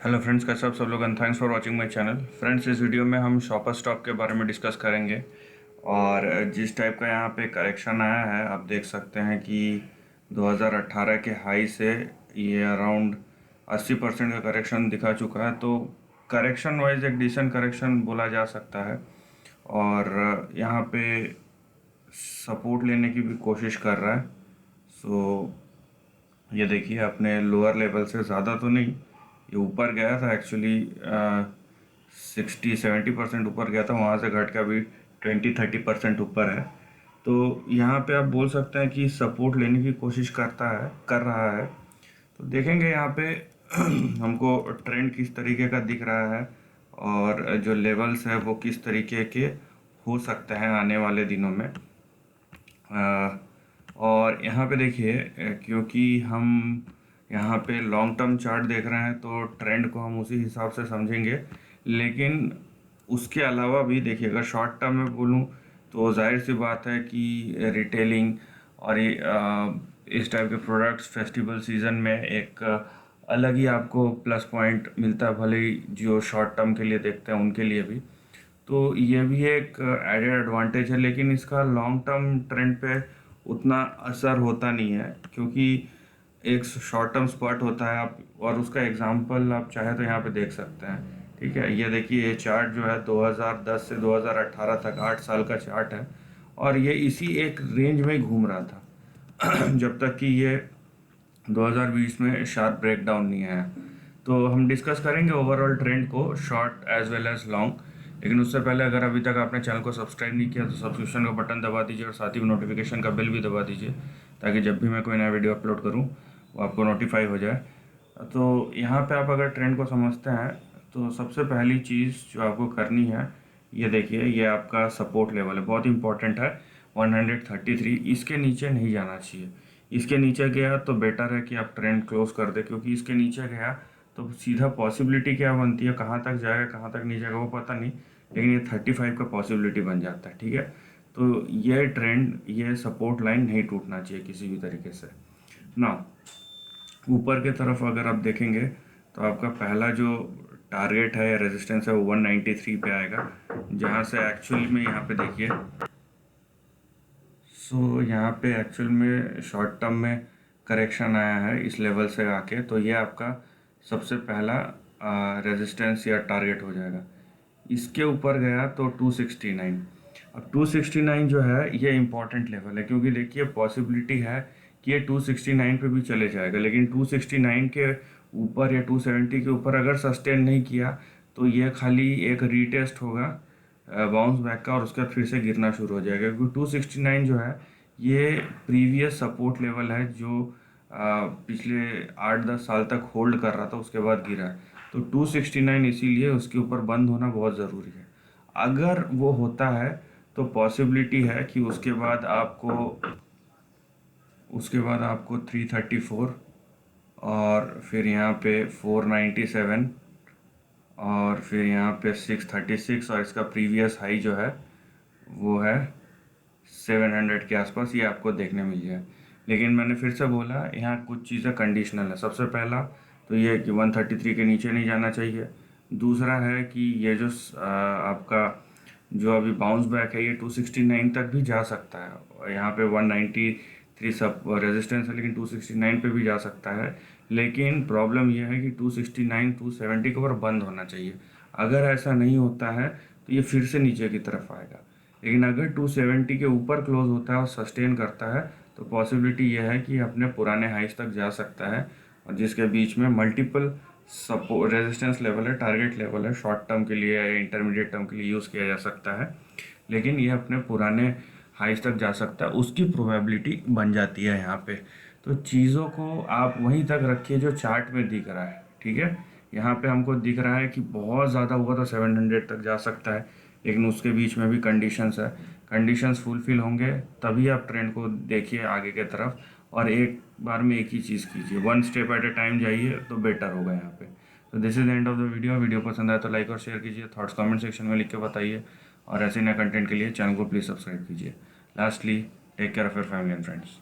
Hello friends, कैसे आप सब लोग and thanks for watching my channel. Friends, इस वीडियो में हम शॉपर स्टॉक के बारे में डिस्कस करेंगे। और जिस टाइप का यहाँ पे करेक्शन आया है, आप देख सकते हैं कि 2018 के हाई से ये अराउंड 80% का करेक्शन दिखा चुका है। तो करेक्शन वाइज एक डिसेंट करेक्शन बोला जा सकता है। और यहाँ पे सपोर्ट लेने की भी कोशिश कर रहा है। सो ये देखिए, अपने लोअर लेवल से ज़्यादा तो नहीं, ये ऊपर गया था एक्चुअली 60-70% ऊपर गया था, वहाँ से घट के अभी 20-30% ऊपर है। तो यहाँ पे आप बोल सकते हैं कि सपोर्ट लेने की कोशिश कर रहा है। तो देखेंगे यहाँ पे हमको ट्रेंड किस तरीके का दिख रहा है और जो लेवल्स है वो किस तरीके के हो सकते हैं आने वाले दिनों में। और यहाँ पे देखिए, क्योंकि हम यहाँ पे लॉन्ग टर्म चार्ट देख रहे हैं तो ट्रेंड को हम उसी हिसाब से समझेंगे। लेकिन उसके अलावा भी देखिए, अगर शॉर्ट टर्म में बोलूँ तो जाहिर सी बात है कि रिटेलिंग और ये इस टाइप के प्रोडक्ट्स फेस्टिवल सीज़न में एक अलग ही आपको प्लस पॉइंट मिलता है, भले ही जो शॉर्ट टर्म के लिए देखते हैं उनके लिए भी। तो ये भी एक एडेड एडवांटेज है, लेकिन इसका लॉन्ग टर्म ट्रेंड पे उतना असर होता नहीं है, क्योंकि एक शॉर्ट टर्म स्पॉट होता है। आप और उसका एग्जांपल आप चाहे तो यहाँ पे देख सकते हैं। ठीक है, ये देखिए, ये चार्ट जो है 2010 से 2018 तक 8 साल का चार्ट है, और ये इसी एक रेंज में ही घूम रहा था जब तक कि ये 2020 में शार्प ब्रेकडाउन नहीं आया। तो हम डिस्कस करेंगे ओवरऑल ट्रेंड को, short as well as long. लेकिन उससे पहले, अगर अभी तक आपने चैनल को सब्सक्राइब नहीं किया तो सब्सक्रिप्शन का बटन दबा दीजिए और साथ ही नोटिफिकेशन का बेल भी दबा दीजिए, ताकि जब भी मैं कोई नया वीडियो अपलोड करूँ वो आपको नोटिफाई हो जाए। तो यहाँ पे आप अगर ट्रेंड को समझते हैं तो सबसे पहली चीज़ जो आपको करनी है, ये देखिए, ये आपका सपोर्ट लेवल है, बहुत इंपॉर्टेंट है। 133, इसके नीचे नहीं जाना चाहिए। इसके नीचे गया तो बेटर है कि आप ट्रेंड क्लोज कर दे, क्योंकि इसके नीचे गया तो सीधा पॉसिबिलिटी क्या बनती है, कहाँ तक जाएगा कहाँ तक नहीं जाएगा वो पता नहीं, लेकिन ये 35 का पॉसिबिलिटी बन जाता है। ठीक है, तो ये ट्रेंड, ये सपोर्ट लाइन नहीं टूटना चाहिए किसी भी तरीके से ना। ऊपर के तरफ अगर आप देखेंगे तो आपका पहला जो टारगेट है या रेजिस्टेंस है वो 193 पे आएगा, जहाँ से एक्चुअल में यहाँ पे देखिए, यहाँ पे एक्चुअल में शॉर्ट टर्म में करेक्शन आया है इस लेवल से आके, तो ये आपका सबसे पहला रेजिस्टेंस या टारगेट हो जाएगा। इसके ऊपर गया तो 269। अब 269 जो है ये इम्पॉर्टेंट लेवल है, क्योंकि देखिए पॉसिबिलिटी है कि ये 269 पे भी चले जाएगा, लेकिन 269 के ऊपर या 270 के ऊपर अगर सस्टेन नहीं किया तो ये खाली एक रीटेस्ट होगा बाउंस बैक का, और उसके बाद फिर से गिरना शुरू हो जाएगा, क्योंकि 269 जो है ये प्रीवियस सपोर्ट लेवल है जो पिछले 8-10 साल तक होल्ड कर रहा था, उसके बाद गिरा है। तो 269 इसीलिए उसके ऊपर बंद होना बहुत ज़रूरी है। अगर वो होता है तो पॉसिबिलिटी है कि उसके बाद आपको 334 और फिर यहाँ पे 497 और फिर यहाँ पे 636, और इसका प्रीवियस हाई जो है वो है 700 के आसपास, ये आपको देखने मिल जाए। लेकिन मैंने फिर से बोला, यहाँ कुछ चीज़ें कंडीशनल है। सबसे पहला तो ये कि 133 के नीचे नहीं जाना चाहिए। दूसरा है कि ये जो आपका जो अभी बाउंस बैक है ये 269 तक भी जा सकता है, और यहाँ पे 193 सब रेजिस्टेंस है, लेकिन 269 पे भी जा सकता है। लेकिन प्रॉब्लम यह है कि 269 270 के ऊपर बंद होना चाहिए। अगर ऐसा नहीं होता है तो ये फिर से नीचे की तरफ आएगा। लेकिन अगर 270 के ऊपर क्लोज होता है और सस्टेन करता है तो पॉसिबिलिटी यह है कि अपने पुराने हाइस तक जा सकता है, और जिसके बीच में मल्टीपल सपोर्ट रेजिस्टेंस लेवल है, टारगेट लेवल है, शॉर्ट टर्म के लिए या इंटरमीडिएट टर्म के लिए यूज़ किया जा सकता है। लेकिन ये अपने पुराने हाइस तक जा सकता है, उसकी प्रोबेबिलिटी बन जाती है यहाँ पे। तो चीज़ों को आप वहीं तक रखिए जो चार्ट में दिख रहा है। ठीक है, यहाँ पे हमको दिख रहा है कि बहुत ज़्यादा हुआ तो 700 तक जा सकता है, लेकिन उसके बीच में भी कंडीशंस है। कंडीशंस फुलफिल होंगे तभी आप ट्रेंड को देखिए आगे के तरफ, और एक बार में एक ही चीज़ कीजिए, one step at A time जाइए तो बेटर होगा यहाँ पे। तो this is the end of the video. Video पसंद आए तो लाइक और शेयर कीजिए, थॉट्स कमेंट सेक्शन में लिख के बताइए, और ऐसे नए कंटेंट के लिए चैनल को प्लीज़ सब्सक्राइब कीजिए। Lastly, take care of your family and friends.